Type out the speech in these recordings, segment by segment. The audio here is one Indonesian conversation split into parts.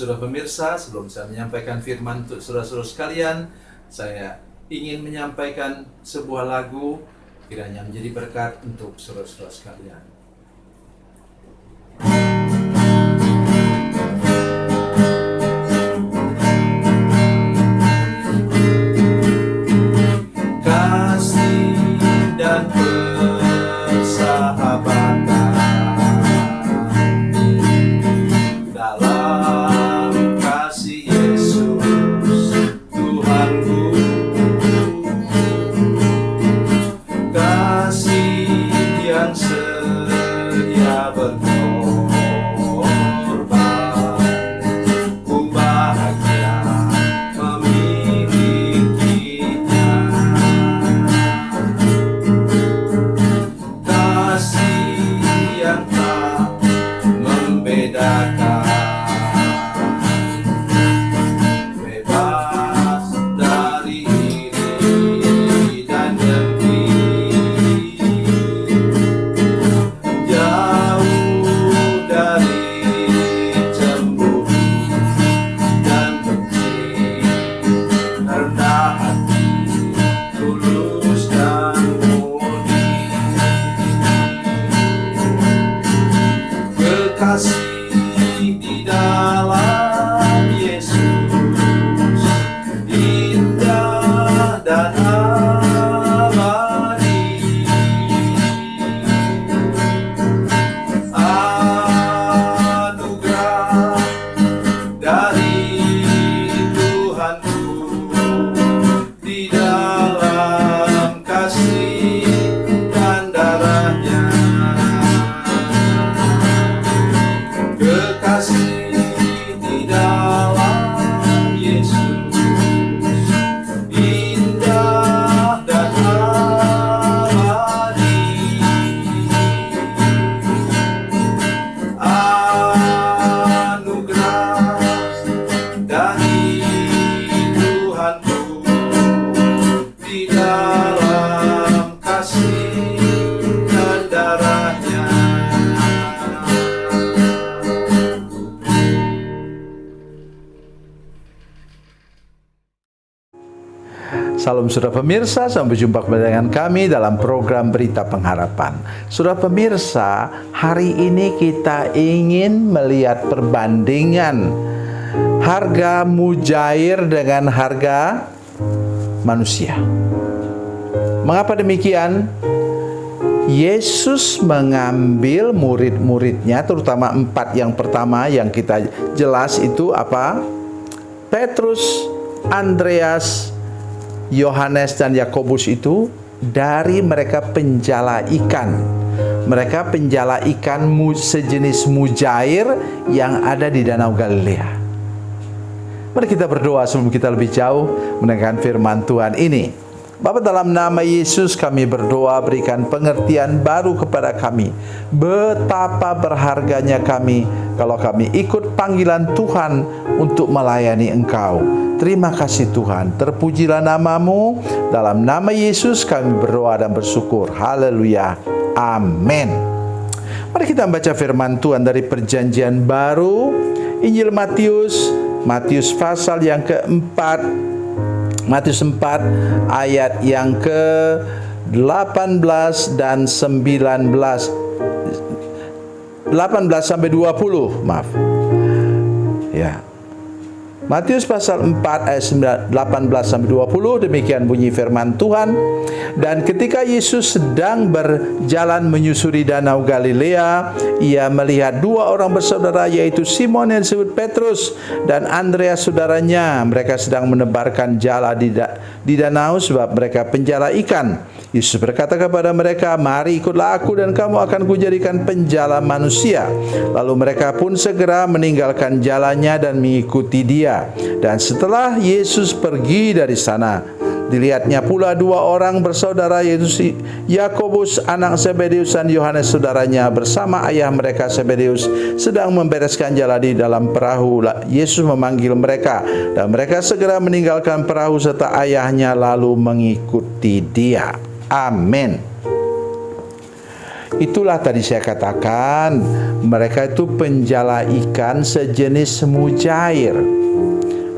saudara pemirsa, sebelum saya menyampaikan firman untuk saudara-saudara sekalian, saya ingin menyampaikan sebuah lagu kiranya menjadi berkat untuk saudara-saudara sekalian. Kasih dan persahabatan dalam kasih Yesus Tuhanku, kasih yang setia berkorban, ku bahagia memilikinya. Kasih yang tak membedakan, bebas dari iri dan dengki, jauh dari cemburu dan benci, rendah hati, tulus dan murni. Kekasih di dalam Yesus indah dan abadi. Anugerah dari Tuhanku di dalam kasih dan darahnya. Kekasih di dalam Yesus indah dan abadi. Anugerah dari Tuhanku di dalam kasih dan darahnya. Salam saudara pemirsa, sampai jumpa kembali dengan kami dalam program Berita Pengharapan. Saudara pemirsa, hari ini kita ingin melihat perbandingan harga mujair dengan harga manusia. Mengapa demikian? Yesus mengambil murid-muridnya, terutama 4 yang pertama yang kita jelas itu apa? Petrus, Andreas, Yohanes dan Yakobus itu dari mereka penjala ikan. Mereka penjala ikan sejenis mujair yang ada di Danau Galilea. Mari kita berdoa sebelum kita lebih jauh mendengarkan firman Tuhan ini. Bapa, dalam nama Yesus kami berdoa, berikan pengertian baru kepada kami. Betapa berharganya kami kalau kami ikut panggilan Tuhan untuk melayani Engkau. Terima kasih Tuhan, terpujilah nama-Mu. Dalam nama Yesus kami berdoa dan bersyukur. Haleluya, amin. Mari kita baca firman Tuhan dari Perjanjian Baru, Injil Matius pasal yang keempat, Matius 4 ayat yang ke-18 dan 19, 18 sampai 20, maaf. Ya. Matius pasal 4 ayat 18 sampai 20, demikian bunyi firman Tuhan. Dan ketika Yesus sedang berjalan menyusuri Danau Galilea, ia melihat 2 orang bersaudara, yaitu Simon yang disebut Petrus dan Andreas saudaranya. Mereka sedang menebarkan jala di danau sebab mereka penjala ikan. Yesus berkata kepada mereka, "Mari ikutlah aku dan kamu akan kujadikan penjala manusia." Lalu mereka pun segera meninggalkan jalannya dan mengikuti Dia. Dan setelah Yesus pergi dari sana, dilihatnya pula 2 orang bersaudara, yaitu Yakobus anak Zebedeus dan Yohanes saudaranya bersama ayah mereka Zebedeus sedang membereskan jala di dalam perahu. Yesus memanggil mereka dan mereka segera meninggalkan perahu serta ayahnya lalu mengikuti Dia. Amin. Itulah tadi saya katakan, mereka itu penjala ikan sejenis mujair.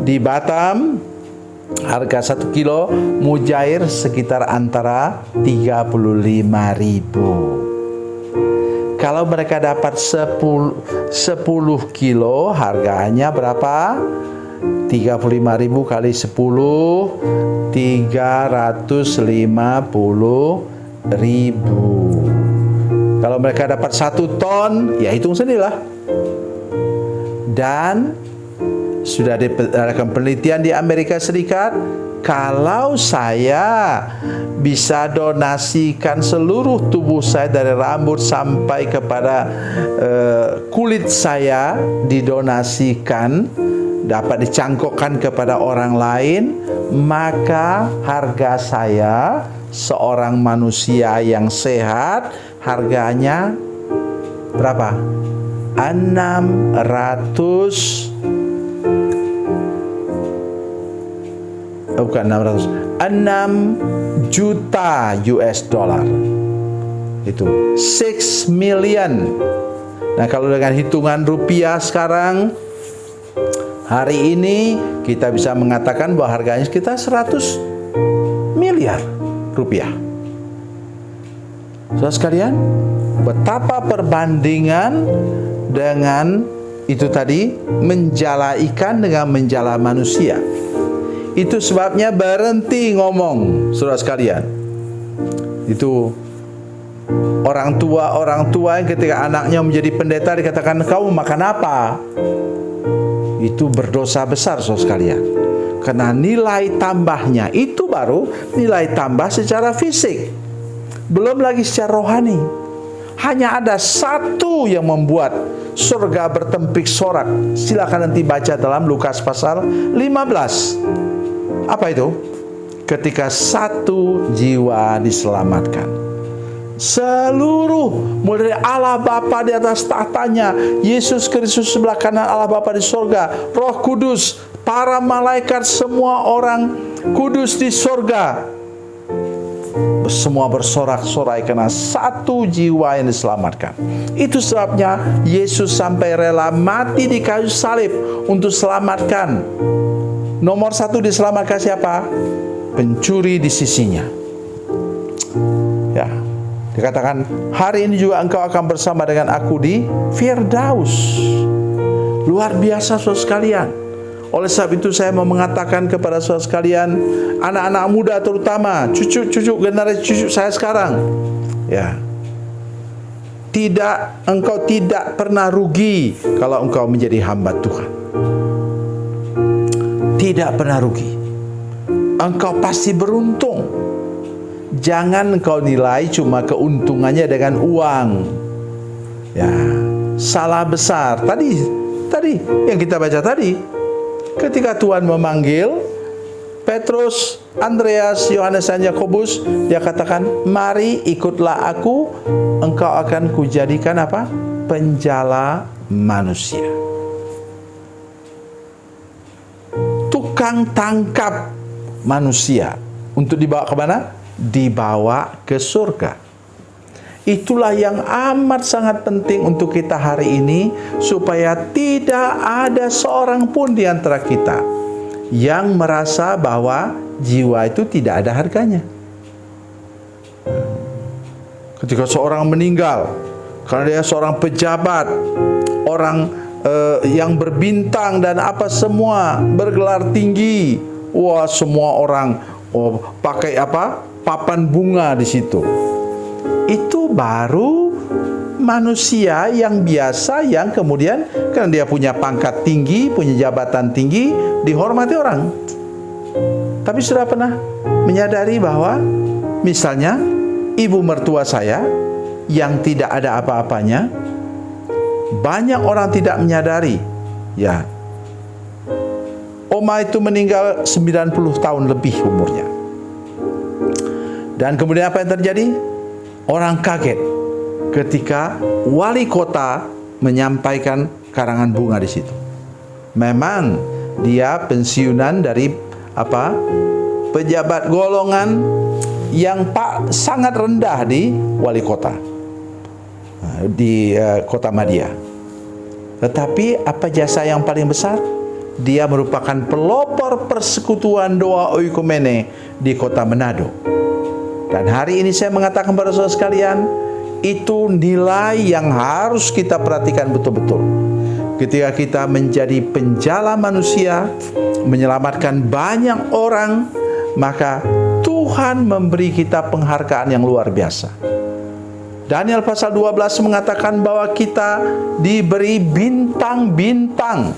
Di Batam, harga 1 kilo mujair sekitar antara 35.000. Kalau mereka dapat 10 kilo, harganya berapa? 35.000 kali 10, 350.000. Kalau mereka dapat 1 ton, ya hitung sendirilah. Dan sudah diadakan penelitian di Amerika Serikat, kalau saya bisa donasikan seluruh tubuh saya dari rambut sampai kepada kulit saya, didonasikan, dapat dicangkokkan kepada orang lain, maka harga saya seorang manusia yang sehat harganya berapa? 6 juta US dollar. Itu 6 million. Nah, kalau dengan hitungan rupiah sekarang, hari ini kita bisa mengatakan bahwa harganya sekitar 100 miliar rupiah. Saudara sekalian, betapa perbandingan dengan itu tadi, menjala ikan dengan menjala manusia. Itu sebabnya berhenti ngomong, saudara sekalian. Itu orang tua yang ketika anaknya menjadi pendeta dikatakan, "Kamu makan apa?" Itu berdosa besar, saudara sekalian. Karena nilai tambahnya itu baru nilai tambah secara fisik, belum lagi secara rohani. Hanya ada satu yang membuat surga bertempik sorak. Silakan nanti baca dalam Lukas pasal 15. Apa itu? Ketika 1 jiwa diselamatkan, seluruh, mulai dari Allah Bapa di atas tahtanya, Yesus Kristus sebelah kanan Allah Bapa di sorga, Roh Kudus, para malaikat, semua orang kudus di sorga, semua bersorak-sorai karena 1 jiwa yang diselamatkan. Itu sebabnya Yesus sampai rela mati di kayu salib untuk selamatkan. Nomor 1 diselamatkan siapa? Pencuri di sisinya. Ya, dikatakan hari ini juga engkau akan bersama dengan aku di Firdaus. Luar biasa, saudara sekalian. Oleh sebab itu saya mau mengatakan kepada saudara sekalian, anak-anak muda terutama, cucu-cucu generasi cucu saya sekarang, ya, engkau tidak pernah rugi kalau engkau menjadi hamba Tuhan. Tidak pernah rugi. Engkau pasti beruntung. Jangan engkau nilai cuma keuntungannya dengan uang. Ya, salah besar. Tadi yang kita baca tadi, ketika Tuhan memanggil Petrus, Andreas, Yohanes dan Yakobus, dia katakan, "Mari ikutlah aku, engkau akan kujadikan apa? Penjala manusia." Tukang tangkap manusia untuk dibawa ke mana? Dibawa ke surga. Itulah yang amat sangat penting untuk kita hari ini, supaya tidak ada seorang pun di antara kita yang merasa bahwa jiwa itu tidak ada harganya. Ketika seorang meninggal karena dia seorang pejabat, orang yang berbintang dan apa semua, bergelar tinggi, wah, semua orang pakai apa? Papan bunga di situ. Itu baru manusia yang biasa, yang kemudian karena dia punya pangkat tinggi, punya jabatan tinggi, dihormati orang. Tapi sudah pernah menyadari bahwa misalnya ibu mertua saya yang tidak ada apa-apanya, banyak orang tidak menyadari, ya, oma itu meninggal 90 tahun lebih umurnya. Dan kemudian apa yang terjadi? Orang kaget ketika wali kota menyampaikan karangan bunga di situ. Memang dia pensiunan dari apa? Pejabat golongan yang sangat rendah di wali kota. di kota Madia. Tetapi apa jasa yang paling besar? Dia merupakan pelopor persekutuan doa oikumene di kota Manado. Dan hari ini saya mengatakan kepada saudara sekalian, itu nilai yang harus kita perhatikan betul-betul. Ketika kita menjadi penjala manusia, menyelamatkan banyak orang, maka Tuhan memberi kita penghargaan yang luar biasa. Daniel pasal 12 mengatakan bahwa kita diberi bintang-bintang.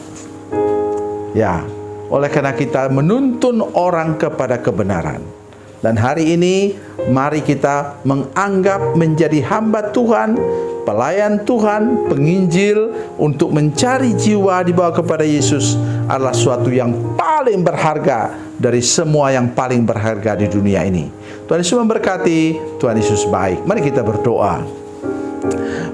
Ya, oleh karena kita menuntun orang kepada kebenaran. Dan hari ini mari kita menganggap menjadi hamba Tuhan, pelayan Tuhan, penginjil untuk mencari jiwa dibawa kepada Yesus adalah suatu yang paling berharga dari semua yang paling berharga di dunia ini. Tuhan Yesus memberkati, Tuhan Yesus baik. Mari kita berdoa.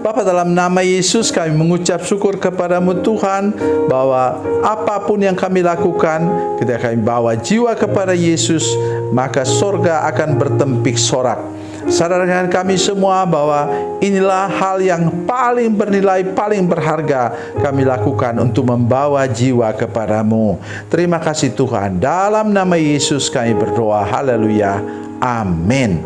Bapa, dalam nama Yesus kami mengucap syukur kepadamu Tuhan, bahwa apapun yang kami lakukan, ketika kami bawa jiwa kepada Yesus, maka sorga akan bertempik sorak. Sadarkan kami semua bahwa inilah hal yang paling bernilai, paling berharga kami lakukan untuk membawa jiwa kepadamu. Terima kasih Tuhan. Dalam nama Yesus kami berdoa. Haleluya. Amin.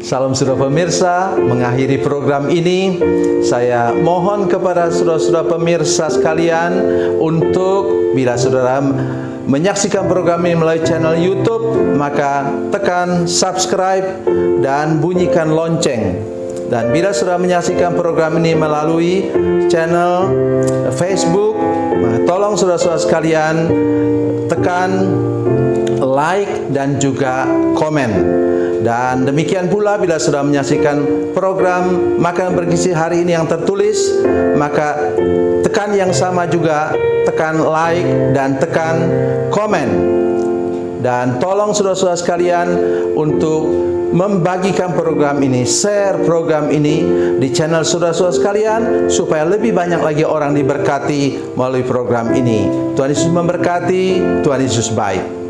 Salam saudara pemirsa, mengakhiri program ini saya mohon kepada saudara-saudara pemirsa sekalian untuk bila saudara menyaksikan program ini melalui channel YouTube, maka tekan subscribe dan bunyikan lonceng. Dan bila saudara menyaksikan program ini melalui channel Facebook, tolong saudara-saudara sekalian tekan like dan juga komen. Dan demikian pula bila sudah menyaksikan program Makan Bergizi hari ini yang tertulis, maka tekan yang sama juga, tekan like dan tekan komen. Dan tolong saudara-saudara sekalian untuk membagikan program ini, share program ini di channel saudara-saudara sekalian, supaya lebih banyak lagi orang diberkati melalui program ini. Tuhan Yesus memberkati, Tuhan Yesus baik.